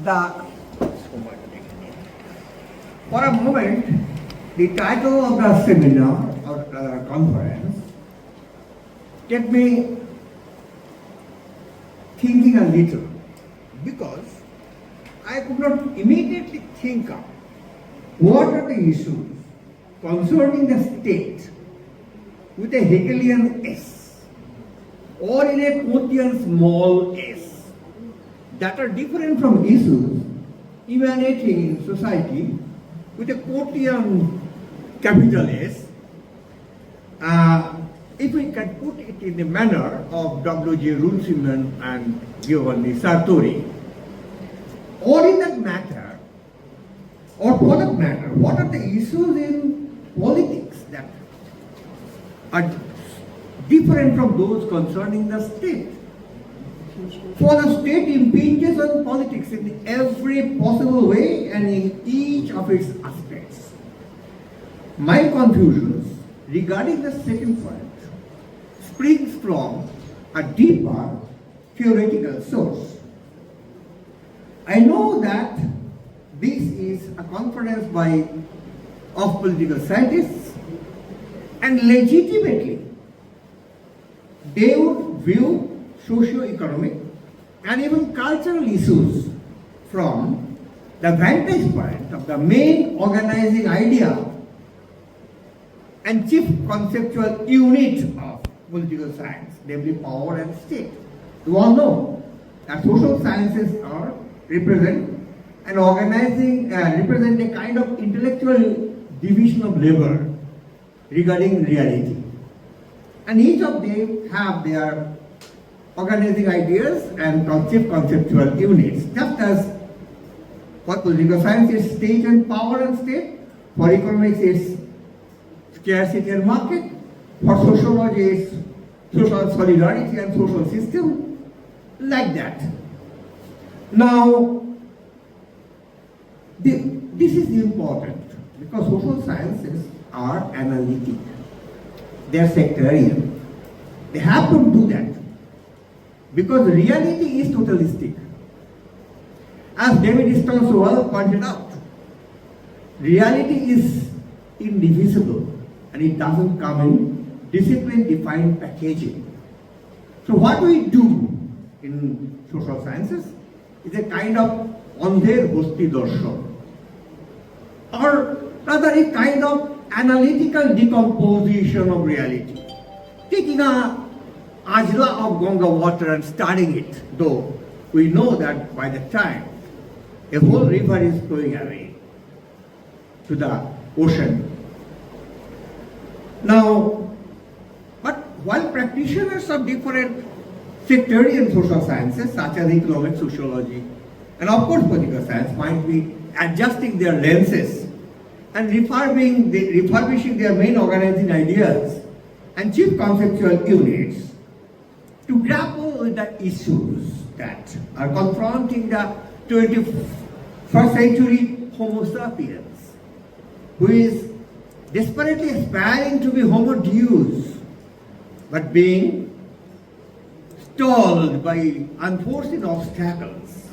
the for a moment, the title of the seminar or conference kept me thinking a little, because I could not immediately think of what are the issues concerning the state with a Hegelian S or in a Kantian small s that are different from issues emanating in society with a Kantian capital S, if we can put it in the manner of W.J. Runciman and Giovanni Sartori. Or in that matter, or for that matter, what are the issues in politics that are different from those concerning the state? For the state impinges on politics in every possible way and in each of its aspects. My confusions regarding the second point springs from a deeper theoretical source. I know that this is a conference of political scientists, and legitimately they would view socio-economic and even cultural issues from the vantage point of the main organizing idea and chief conceptual unit of political science, namely power and state. You all know that social sciences represent a kind of intellectual division of labor regarding reality. And each of them have their organizing ideas and chief conceptual units, just as for political science is state and power and state, for economics is scarcity and market, for sociology is social solidarity and social system, like that. Now, this is important because social sciences are analytic. They are sectarian. They have to do that because reality is totalistic. As David Stone so well pointed out, reality is indivisible and it doesn't come in discipline-defined packaging. So what we do in social sciences is a kind of andher hosti darshan, or rather a kind of analytical decomposition of reality, taking a ajla of Ganga water and studying it, though we know that by the time a whole river is flowing away to the ocean. Now, but while practitioners of different sectarian social sciences such as economic sociology and of course political science might be adjusting their lenses and refurbishing their main organizing ideas and chief conceptual units to grapple with the issues that are confronting the 21st century Homo sapiens, who is desperately aspiring to be Homo Deus, but being stalled by unforeseen obstacles.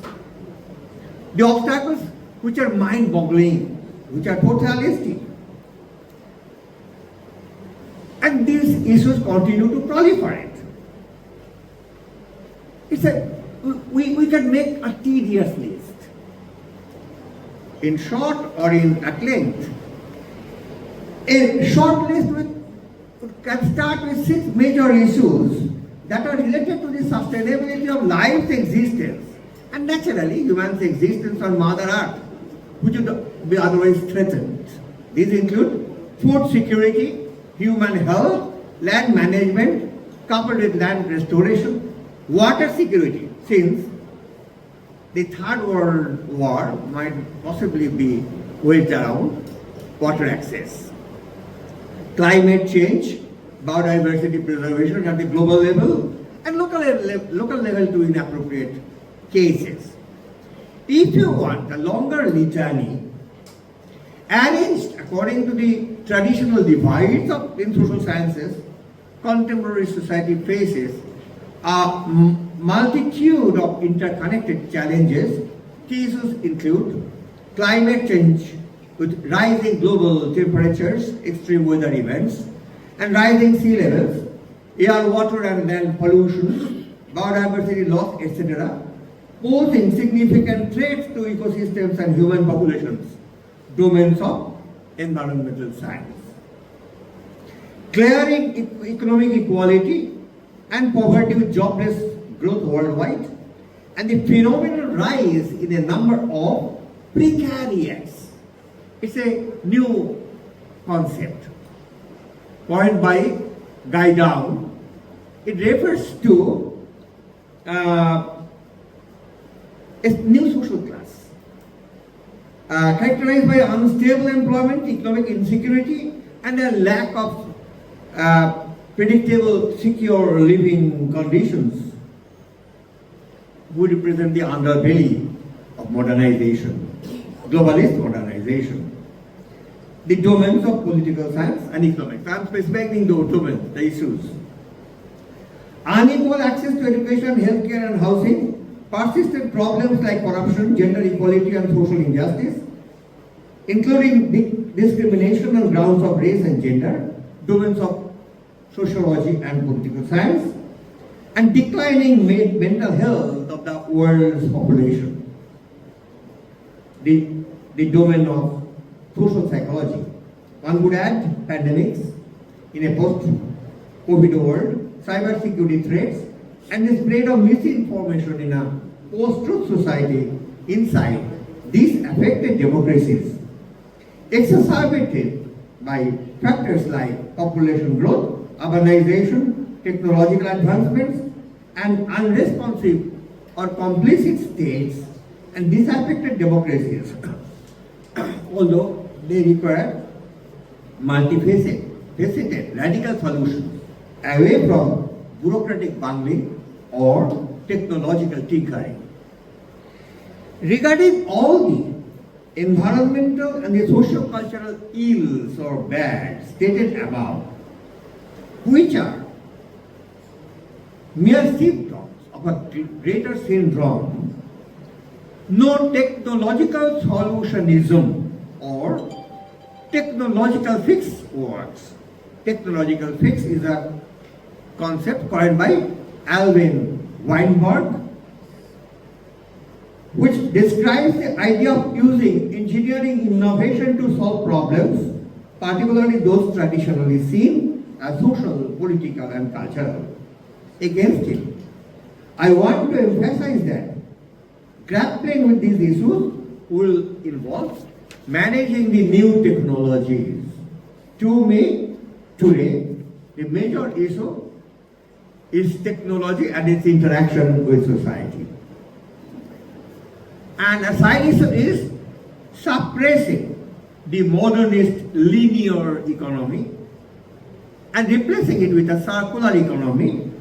The obstacles which are mind-boggling, which are totalistic. And these issues continue to proliferate. We can make a tedious list. In short or at length. A short list can start with 6 major issues that are related to the sustainability of life's existence and naturally human's existence on Mother Earth, which would be otherwise threatened. These include food security, human health, land management, coupled with land restoration, water security, since the Third World War might possibly be waged around water access, climate change, biodiversity preservation at the global level, and local level to inappropriate cases. If you want a longer litany, arranged according to the traditional divides in social sciences, contemporary society faces a multitude of interconnected challenges Key issues include climate change with rising global temperatures, extreme weather events, and rising sea levels, air, water and land pollution, biodiversity loss, etc., posing significant threats to ecosystems and human populations, domains of environmental science. Clearing economic inequality and poverty with jobless growth worldwide, and the phenomenal rise in the number of precariats. It's a new concept coined by Guy Down. It refers to a new social class characterized by unstable employment, economic insecurity, and a lack of predictable, secure living conditions, who represent the underbelly of modernization, globalist modernization. The domains of political science and economics. I am specifying those domains, the issues. Unequal access to education, healthcare and housing, persistent problems like corruption, gender equality and social injustice, including discrimination on grounds of race and gender, domains of sociology and political science, and declining mental health of the world's population. The domain of social psychology. One would add pandemics in a post-COVID world, cybersecurity threats, and the spread of misinformation in a post-truth society inside these affected democracies, exacerbated by factors like population growth, urbanization, technological advancements, and unresponsive or complicit states and disaffected democracies, although they require multifaceted radical solutions away from bureaucratic bungling or technological tinkering. Regarding all the environmental and the socio-cultural ills or bads stated above, which are mere symptoms of a greater syndrome, no technological solutionism or technological fix works. Technological fix is a concept coined by Alvin Weinberg, which describes the idea of using engineering innovation to solve problems, particularly those traditionally seen as social, political, and cultural. Against it, I want to emphasize that grappling with these issues will involve managing the new technologies. To me, today, the major issue is technology and its interaction with society. And a side issue is suppressing the modernist linear economy and replacing it with a circular economy.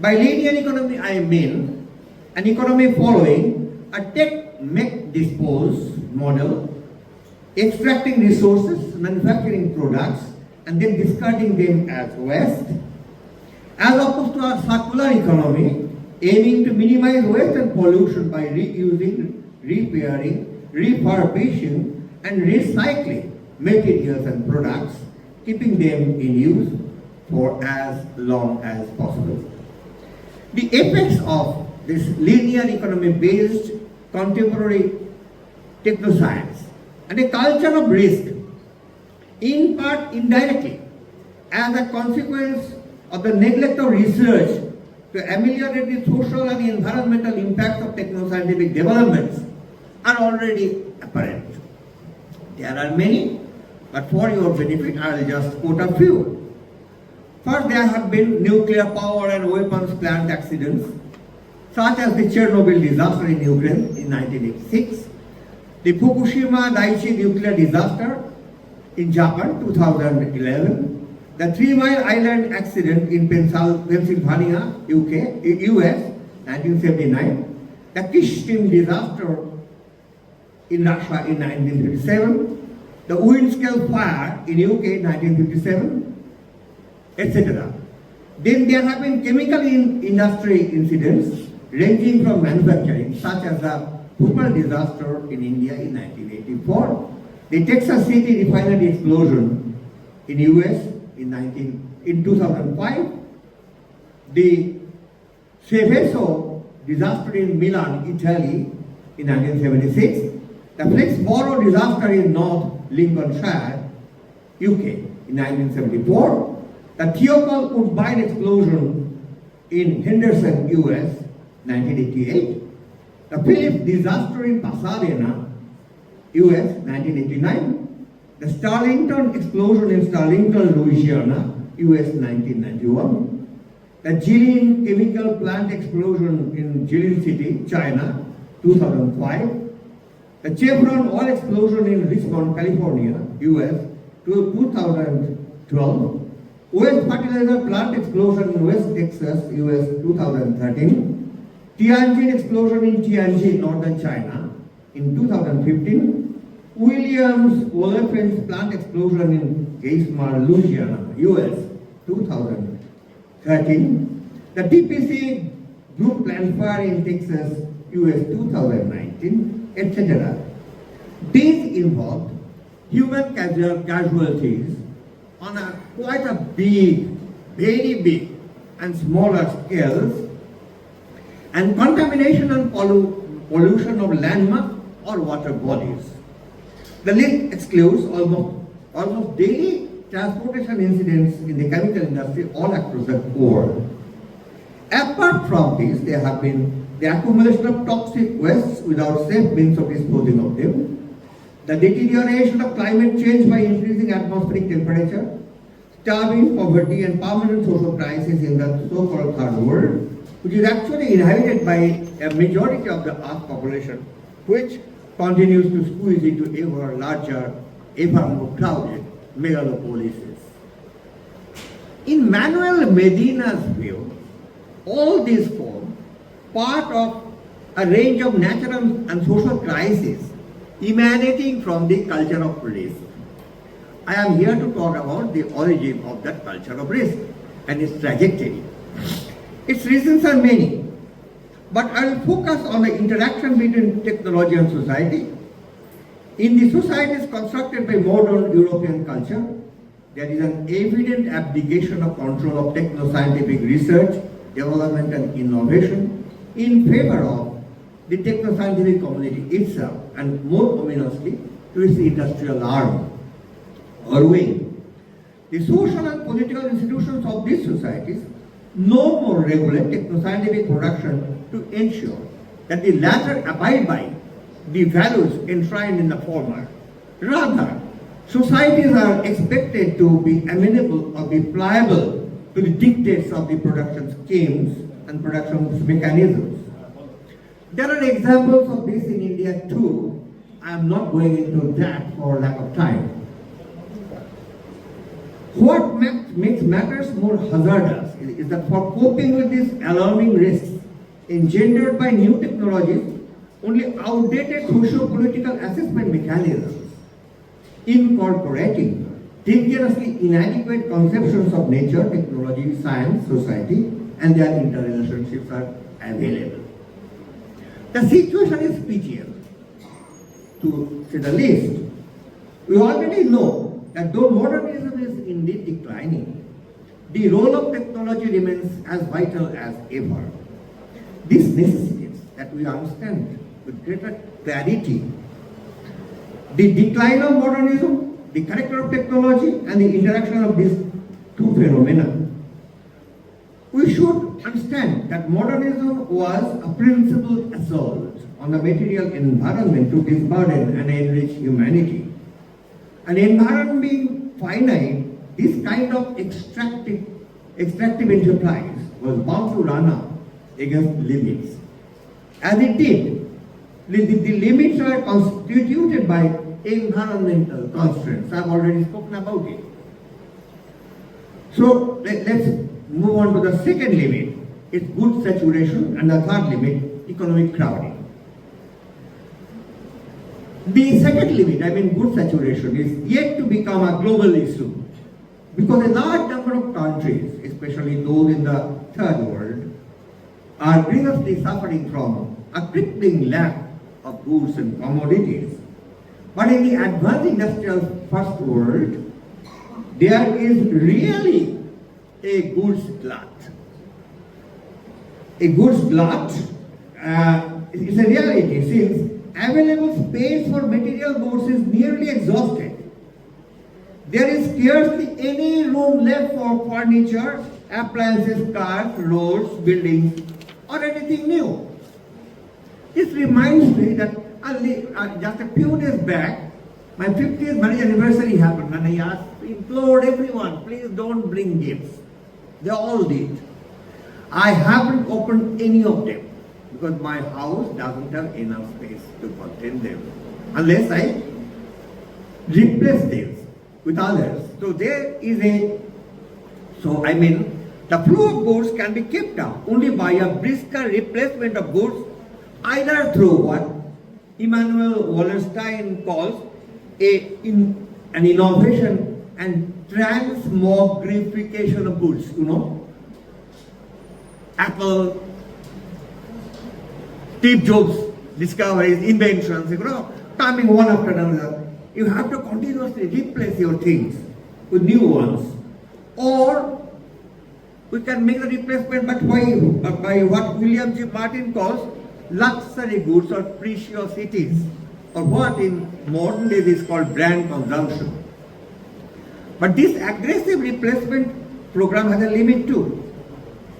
By linear economy, I mean an economy following a take-make-dispose model, extracting resources, manufacturing products, and then discarding them as waste, as opposed to a circular economy aiming to minimize waste and pollution by reusing, repairing, refurbishing, and recycling materials and products, keeping them in use for as long as possible. The effects of this linear economy-based contemporary technoscience and a culture of risk, in part indirectly, as a consequence of the neglect of research to ameliorate the social and environmental impacts of techno-scientific developments, are already apparent. There are many, but for your benefit, I will just quote a few. First, there have been nuclear power and weapons plant accidents, such as the Chernobyl disaster in Ukraine in 1986, the Fukushima Daiichi nuclear disaster in Japan 2011, the 3 Mile Island accident in Pennsylvania, US 1979, the Kishtim disaster in Russia in 1957, the Windscale fire in UK 1957, etc. Then there have been chemical industry incidents ranging from manufacturing, such as the Bhopal disaster in India in 1984, the Texas City refinery explosion in US in 2005, the Seveso disaster in Milan, Italy in 1976, the Flexborough disaster in North Lincolnshire, UK in 1974, the Theobald Woodbine explosion in Henderson, US, 1988, the Phillips disaster in Pasadena, US, 1989, the Starlington explosion in Starlington, Louisiana, US, 1991, the Jilin chemical plant explosion in Jilin City, China, 2005, the Chevron oil explosion in Richmond, California, US, 2012, West fertilizer plant explosion in West Texas, US, 2013, Tianjin explosion in Tianjin, northern China, in 2015, Williams olefins plant explosion in Geismar, Louisiana, US, 2013, the TPC group plant fire in Texas, US, 2019, etc. These involved human casualties on quite a big, very big and smaller scales, and contamination and pollution of landmarks or water bodies. The list excludes almost daily transportation incidents in the chemical industry all across the world. Apart from this, there have been the accumulation of toxic wastes without safe means of disposing of them, the deterioration of climate change by increasing atmospheric temperature, starving, poverty, and permanent social crisis in the so-called third world, which is actually inhabited by a majority of the Earth population, which continues to squeeze into ever larger, ever more crowded megalopolises. In Manuel Medina's view, all these form part of a range of natural and social crises emanating from the culture of risk. I am here to talk about the origin of that culture of risk and its trajectory. Its reasons are many, but I will focus on the interaction between technology and society. In the societies constructed by modern European culture, there is an evident abdication of control of techno-scientific research, development and innovation in favor of the techno-scientific community itself, and more ominously to its industrial arm or wing. The social and political institutions of these societies no more regulate techno-scientific production to ensure that the latter abide by the values enshrined in the former. Rather, societies are expected to be amenable or be pliable to the dictates of the production schemes and production mechanisms. There are examples of this in India too. I am not going into that for lack of time. What makes matters more hazardous is that for coping with these alarming risks engendered by new technologies, only outdated socio-political assessment mechanisms incorporating dangerously inadequate conceptions of nature, technology, science, society, and their interrelationships are available. The situation is pitiable, to say the least. We already know that though modernism is indeed declining, the role of technology remains as vital as ever. This necessitates that we understand with greater clarity the decline of modernism, the character of technology, and the interaction of these two phenomena. We should understand that modernism was a principled assault on the material environment to disburden and enrich humanity. An environment being finite, this kind of extractive enterprise was bound to run up against limits. As it did, the limits are constituted by environmental constraints. I've already spoken about it. So let's move on to the second limit. It's goods saturation, and the third limit, economic crowding. The second limit, goods saturation, is yet to become a global issue because a large number of countries, especially those in the third world, are grievously suffering from a crippling lack of of goods and commodities. But in the advanced industrial first world, there is really a goods glut. A goods glut is a reality since available space for material goods is nearly exhausted. There is scarcely any room left for furniture, appliances, cars, roads, buildings, or anything new. This reminds me that just a few days back, my 50th marriage anniversary happened and I implored everyone, please don't bring gifts. They all did. I haven't opened any of them because my house doesn't have enough space to contain them unless I replace them with others. So the flow of goods can be kept up only by a brisker replacement of goods, either through what Immanuel Wallerstein calls an innovation and transmogrification of goods, Apple, Steve Jobs' discoveries, inventions, coming one after another. You have to continuously replace your things with new ones. Or we can make the replacement by what William G. Martin calls luxury goods or preciosities, or what in modern days is called brand consumption. But this aggressive replacement program has a limit too.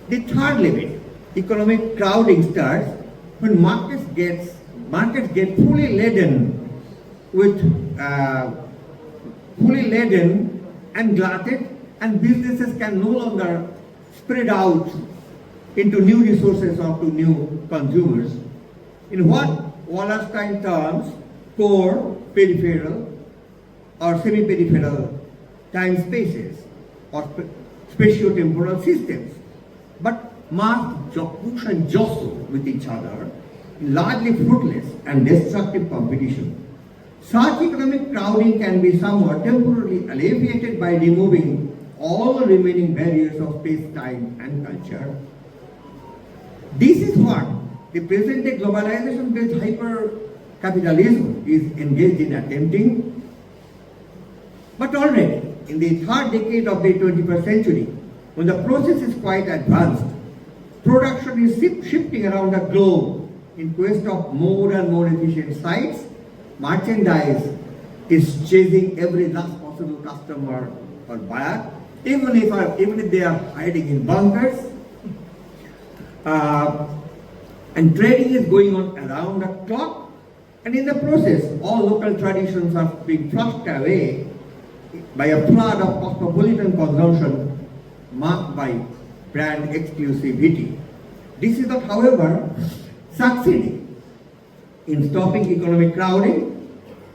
The third limit, economic crowding, starts when markets get fully laden and glutted, and businesses can no longer spread out into new resources or to new consumers. In what Wallerstein terms core, peripheral, or semi-peripheral time spaces or spatio-temporal systems, but must push and jostle with each other in largely fruitless and destructive competition. Such economic crowding can be somewhat temporarily alleviated by removing all the remaining barriers of space, time, and culture. This is what the present-day globalization-based hyper-capitalism is engaged in attempting. But already, in the third decade of the 21st century, when the process is quite advanced, production is shifting around the globe in quest of more and more efficient sites. Merchandise is chasing every last possible customer or buyer, even if they are hiding in bunkers. And trading is going on around the clock, and in the process, all local traditions are being flushed away by a flood of cosmopolitan consumption marked by brand exclusivity. This is not, however, succeeding in stopping economic crowding,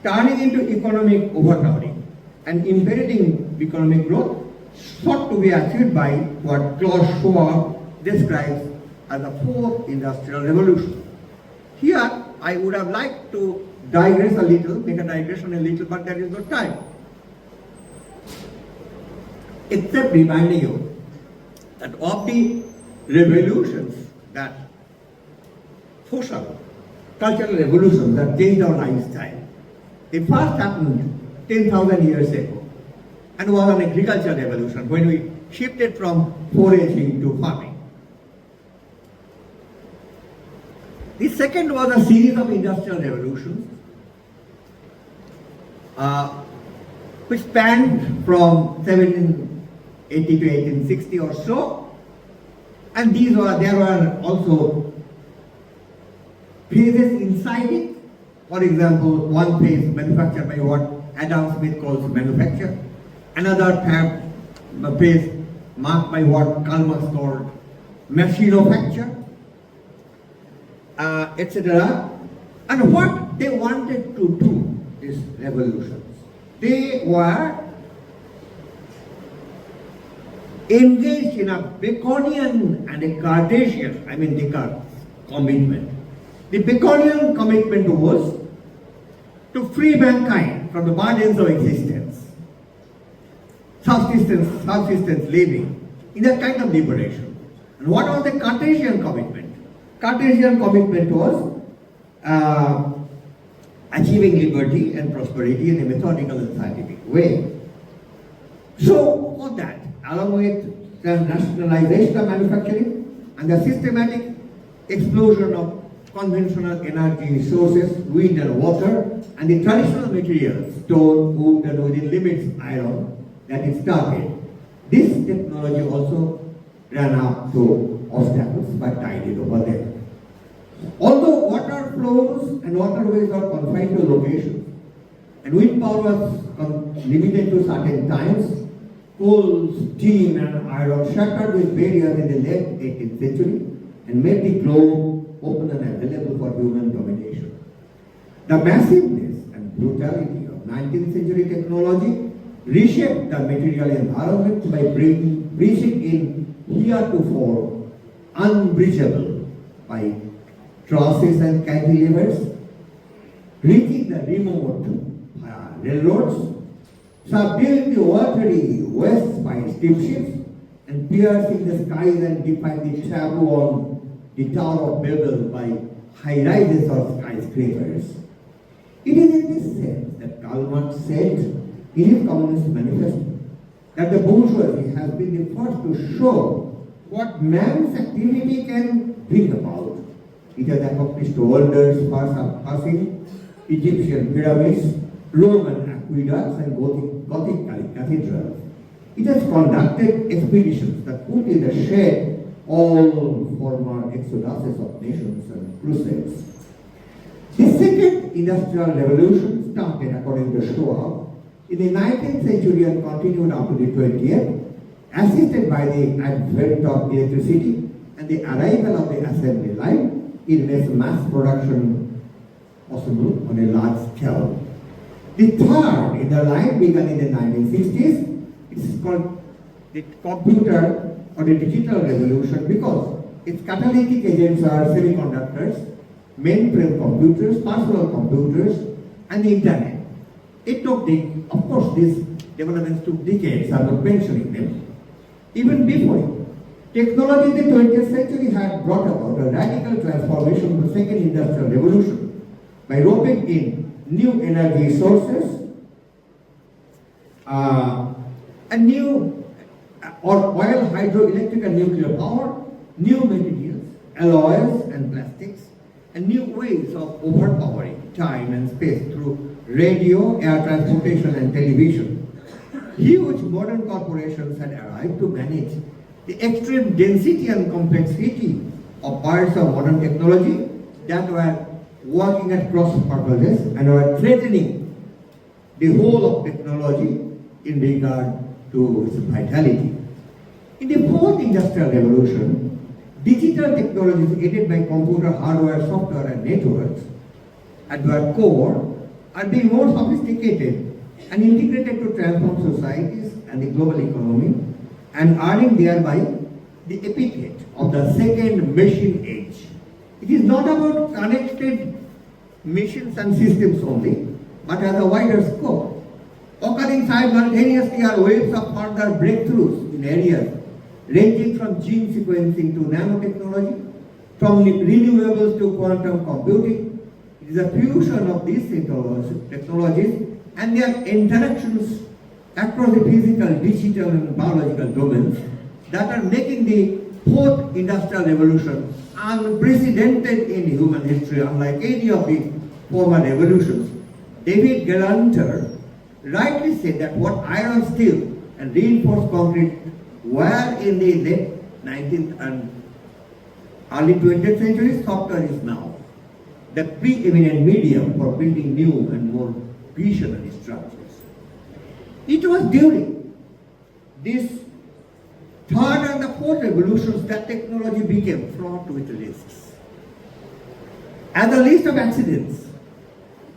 turning into economic overcrowding, and impeding economic growth, sought to be achieved by what Klaus Schwab describes as the fourth industrial revolution. Here, I would have liked to digress a little, make a digression a little, but there is no time. Except reminding you that of the revolutions, that social, cultural revolutions that changed our lifestyle, the first happened 10,000 years ago and was an agricultural revolution when we shifted from foraging to farming. The second was a series of industrial revolutions which spanned from 1780 to 1860 or so, and there were also phases inside it. For example, one phase manufactured by what Adam Smith calls manufacture, another phase marked by what Karl Marx called machinofacture, etc. And what they wanted to do, these revolutions, they were engaged in a Baconian and a Cartesian, Descartes, commitment. The Baconian commitment was to free mankind from the burdens of existence, subsistence living, in a kind of liberation. And what was the Cartesian commitment? Cartesian commitment was achieving liberty and prosperity in a methodical and scientific way. So, for that, along with the nationalization of manufacturing and the systematic explosion of conventional energy sources, wind and water, and the traditional materials, stone, wood, and within limits, iron, that it started, this technology also ran up to obstacles but tided over them. Although water flows and waterways are confined to locations, and wind power was limited to certain times, coal, steam, and iron shattered with barriers in the late 18th century and made the globe open and available for human domination. The massiveness and brutality of 19th century technology reshaped the material environment by breaching in heretofore unbreachable by trusses and cantilevers, reaching the remote railroads, subduing the watery west by steamships, and piercing the skies and defying the taboo on the Tower of Babel by high-rises or skyscrapers. It is in this sense that Karl Marx said in his Communist Manifesto that the bourgeoisie has been the first to show what man's activity can bring about. It has accomplished wonders surpassing Egyptian pyramids, Roman aqueducts, and Gothic cathedrals. It has conducted expeditions that put in the shade all former exoduses of nations and crusades. The second industrial revolution started, according to Shoah, in the 19th century and continued up to the 20th, assisted by the advent of electricity and the arrival of the assembly line. It makes mass production possible on a large scale. The third in the line began in the 1960s. It's called the computer or the digital revolution because its catalytic agents are semiconductors, mainframe computers, personal computers, and the internet. It took of course, these developments took decades. I'm not mentioning them. Even before it, technology in the 20th century had brought about a radical transformation of the second industrial revolution by roping in new energy sources and new oil, hydroelectric and nuclear power, new materials, alloys and plastics, and new ways of overpowering time and space through radio, air transportation, and television. Huge modern corporations had arrived to manage the extreme density and complexity of parts of modern technology that were working at cross purposes and were threatening the whole of technology in regard to its vitality. In the fourth industrial revolution, digital technologies aided by computer hardware, software, and networks at their core are being more sophisticated and integrated to transform societies and the global economy, and earning thereby the epithet of the second machine age. It is not about connected machines and systems only, but has a wider scope. Occurring simultaneously are waves of further breakthroughs in areas ranging from gene sequencing to nanotechnology, from renewables to quantum computing. It is a fusion of these technologies and their interactions across the physical, digital, and biological domains that are making the fourth industrial revolution unprecedented in human history, unlike any of the former revolutions. David Galanter rightly said that what iron, steel, and reinforced concrete were in the late 19th and early 20th centuries, software is now the preeminent medium for building new and more visionary structures. It was during this third and the fourth revolutions that technology became fraught with risks. And the list of accidents,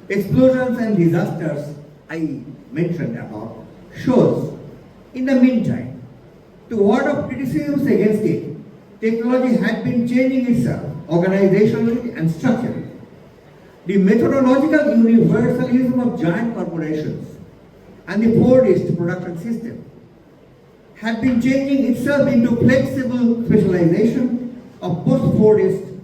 explosions, and disasters I mentioned about shows, in the meantime, to ward off criticisms against it, technology had been changing itself organizationally and structurally. The methodological universalism of giant corporations and the Fordist production system had been changing itself into flexible specialization of post-Fordist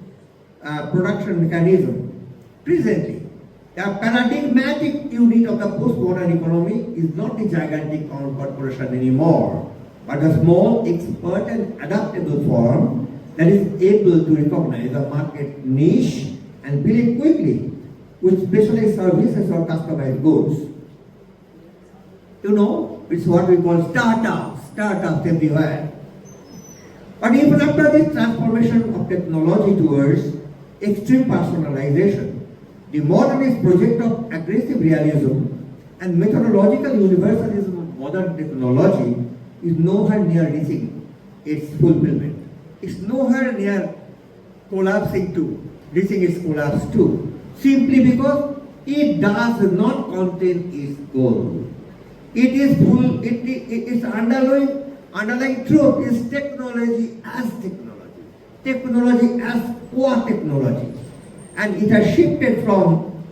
production mechanism. Presently, The paradigmatic unit of the post-modern economy is not the gigantic corporation anymore, but a small, expert and adaptable firm that is able to recognize a market niche and build it quickly with specialized services or customized goods. You know, it's what we call startups everywhere. But even after this transformation of technology towards extreme personalization, the modernist project of aggressive realism and methodological universalism of modern technology is nowhere near reaching its fulfillment. It's nowhere near reaching its collapse too, simply because it does not contain its goal. Its underlying truth is technology as core technology. And it has shifted from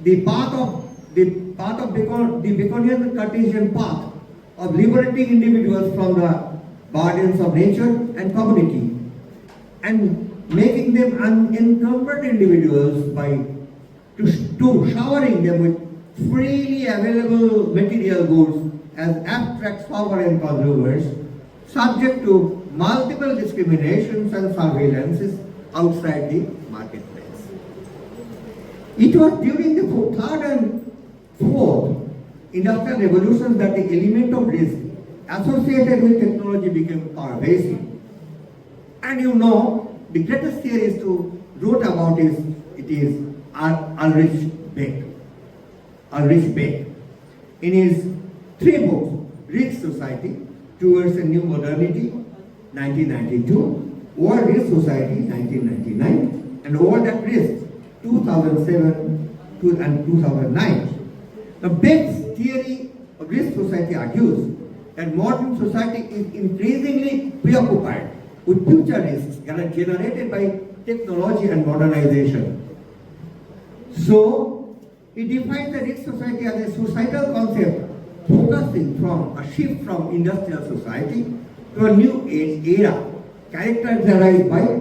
the path of the Baconian Cartesian path of liberating individuals from the burdens of nature and community and making them unencumbered individuals to showering them with freely available material goods as abstract sovereign consumers, subject to multiple discriminations and surveillances outside the marketplace. It was during the third and fourth industrial revolutions that the element of risk associated with technology became pervasive. And you know, the greatest theorist who wrote about it is Ulrich Beck. In his 3 books, Risk Society, Towards a New Modernity, 1992, World Risk Society, 1999, and World at Risk, 2007 and 2009. Now, Beck's theory of risk society argues that modern society is increasingly preoccupied with future risks generated by technology and modernization. So, he defines the risk society as a societal concept focusing from a shift from industrial society to a new age era characterized by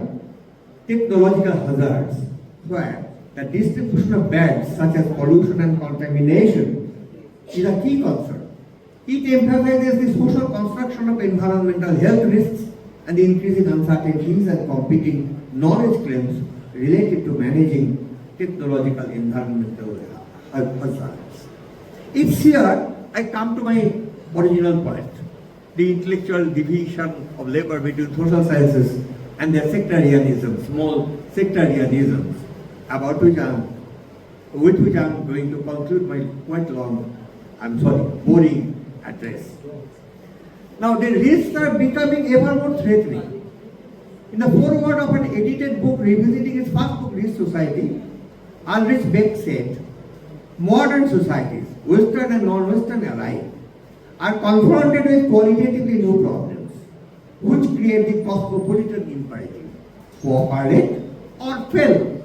technological hazards, where the distribution of bads such as pollution and contamination is a key concern. It emphasizes the social construction of environmental health risks and the increasing uncertainties and competing knowledge claims related to managing technological environmental hazards. It's here I come to my original point, the intellectual division of labor between social sciences and their sectarianism, small sectarianisms, with which I am going to conclude my quite long, boring address. Now, the risks are becoming ever more threatening. In the foreword of an edited book revisiting his first book, Risk Society, Ulrich Beck said, modern societies, Western and non-Western alike, are confronted with qualitatively new problems, which create the cosmopolitan imperative, cooperate or fail.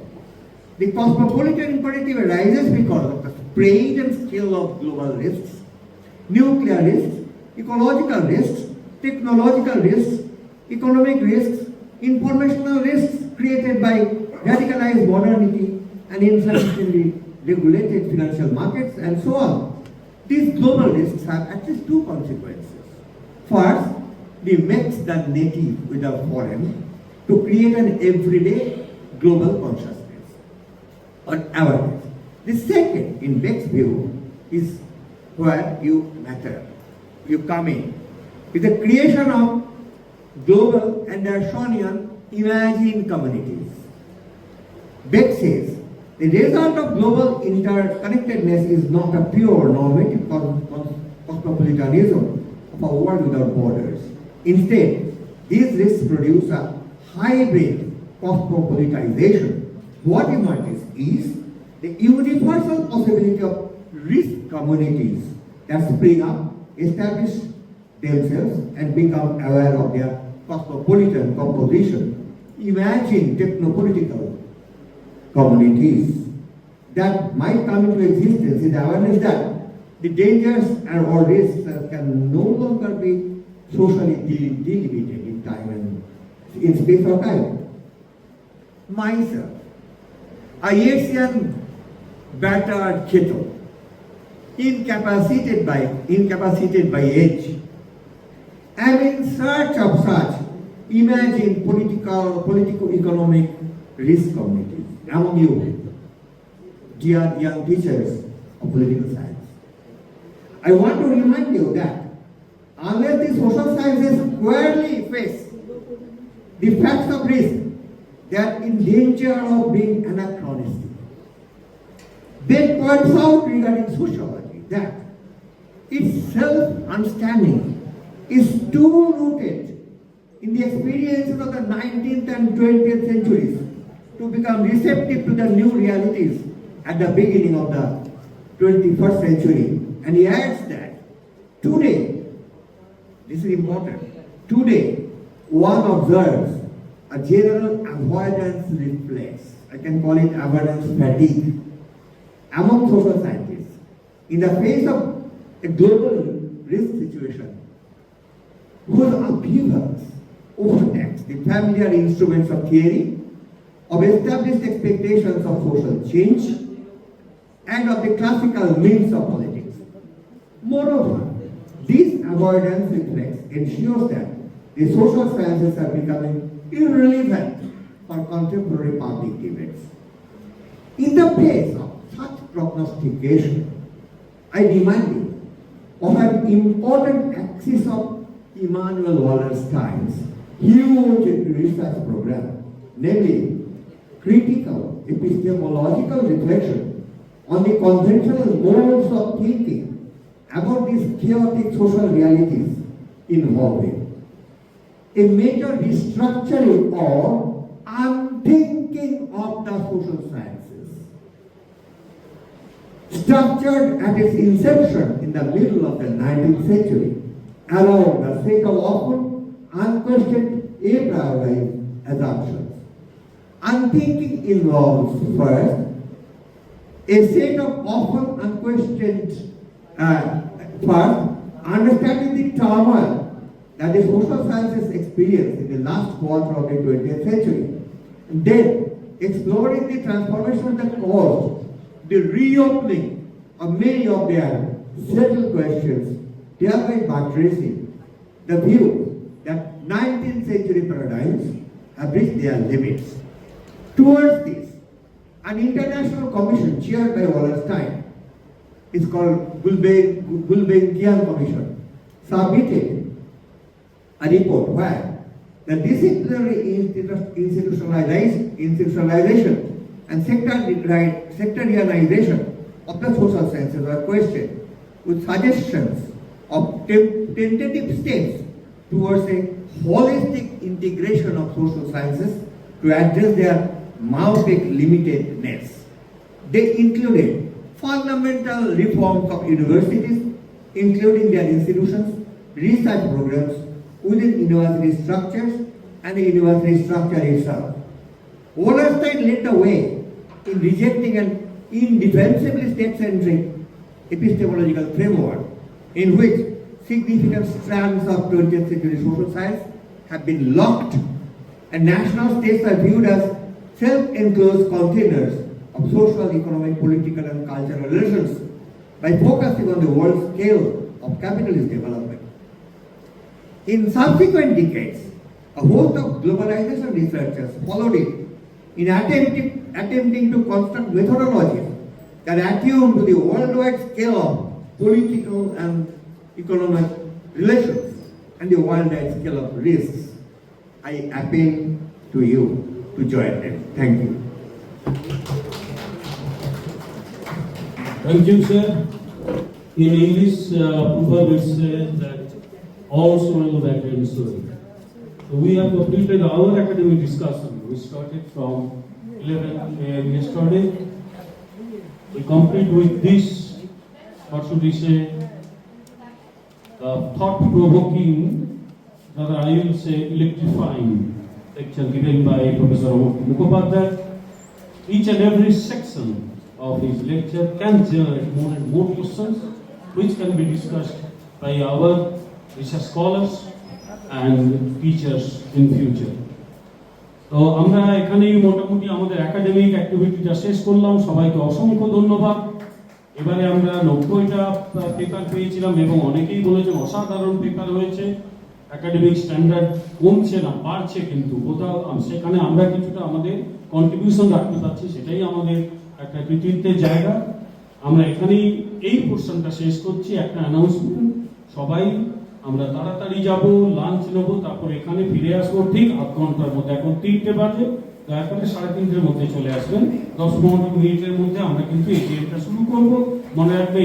The cosmopolitan imperative arises because of the spread and scale of global risks, nuclear risks, ecological risks, technological risks, economic risks, informational risks created by radicalized modernity and insufficiently regulated financial markets, and so on. These global risks have at least 2 consequences. First, they mix the native with the foreign to create an everyday global consciousness or awareness. The second, in Beck's view, is where you matter. You come in. With the creation of global and Darshonian imagined communities. Beck says, the result of global interconnectedness is not a pure normative cosmopolitanism of a world without borders. Instead, these risks produce a hybrid cosmopolitization. What emerges is the universal possibility of risk communities that spring up, establish themselves, and become aware of their cosmopolitan composition. Imagine technopolitical communities that might come into existence in the awareness that the dangers and or risks can no longer be socially delimited in time and in space or time. Myself, a Yeatsian battered kettle, incapacitated by age. And in search of such, imagine politico-economic risk communities among you, dear young teachers of political science. I want to remind you that unless the social sciences squarely face the facts of risk, they are in danger of being anachronistic. They points out regarding sociology that its self-understanding is too rooted in the experiences of the 19th and 20th centuries to become receptive to the new realities at the beginning of the 21st century. And he adds that today, this is important, today one observes a general avoidance reflex, I can call it avoidance fatigue, among social scientists in the face of a global risk situation whose upheavals overtax the familiar instruments of theory, of established expectations of social change, and of the classical means of politics. Moreover, this avoidance reflex ensures that the social sciences are becoming irrelevant for contemporary public debates. In the face of such prognostication, I remind you of an important axis of Immanuel Wallerstein's huge research program, namely critical epistemological reflection on the conventional modes of thinking about these chaotic social realities involving a major restructuring or unthinking of the social sciences. Structured at its inception in the middle of the 19th century, around a set of often unquestioned a priori assumptions. Unthinking involves first a set of often unquestioned understanding the turmoil that the social sciences experienced in the last quarter of the 20th century, and then exploring the transformation that caused the reopening of many of their settled questions, thereby buttressing the view that 19th century paradigms have reached their limits. Towards this, an international commission chaired by Wallerstein, is called Gulbenkian Commission, submitted a report where the disciplinary institutionalization and sectarianization of the social sciences were questioned, with suggestions of tentative steps towards a holistic integration of social sciences to address their myopic limitedness. They included fundamental reforms of universities, including their institutions, research programs within university structures, and the university structure itself. Wallerstein led the way in rejecting an indefensibly state-centric epistemological framework in which significant strands of 20th century social science have been locked, and national states are viewed as self-enclosed containers of social, economic, political, and cultural relations by focusing on the world scale of capitalist development. In subsequent decades, a host of globalization researchers followed it in attempting to construct methodologies that attune to the worldwide scale of political and economic relations and the worldwide scale of risks. I appeal to you to join them. Thank you. Thank you, sir. In English, Prof will say that all soil that in soil. So we have completed our academic discussion. We started from 11 a.m. yesterday. We complete with this, what should we say, thought-provoking, rather I will say electrifying lecture given by Professor Amartya Mukhopadhyay. Each and every section of his lecture can generate more and more questions which can be discussed by our research scholars and teachers in future. তো আমরা এখানেই মোটামুটি আমাদের academic অ্যাক্টিভিটিটা শেষ করলাম। সবাইকে অসংখ্য ধন্যবাদ। এবারে আমরা 90টা পেপার পেয়েছিলাম এবং অনেকেই বলেছেন অসাধারণ পেপার হয়েছে। একাডেমিক স্ট্যান্ডার্ড কমছে না, বাড়ছে, কিন্তু কোথাও সেখানে আমরা কিছুটা আমাদের কন্ট্রিবিউশন রাখতে পারছি, সেটাই আমাদের একটা কৃতিত্বের জায়গা। আমরা এখানেই এই পোর্শনটা শেষ করছি। একটা অ্যানাউন্সমেন্ট, সবাই আমরা তাড়াতাড়ি যাব, লাঞ্চ নেব, তারপর এখানে ফিরে আসবো ঠিক 8 ঘন্টার মধ্যে। এখন 3টে বাজে, দয়া করে 3:30-এর মধ্যে চলে আসবেন। 10-15 মিনিটের মধ্যে আমরা কিন্তু এই গেমটা শুরু করবো। মনে রাখবে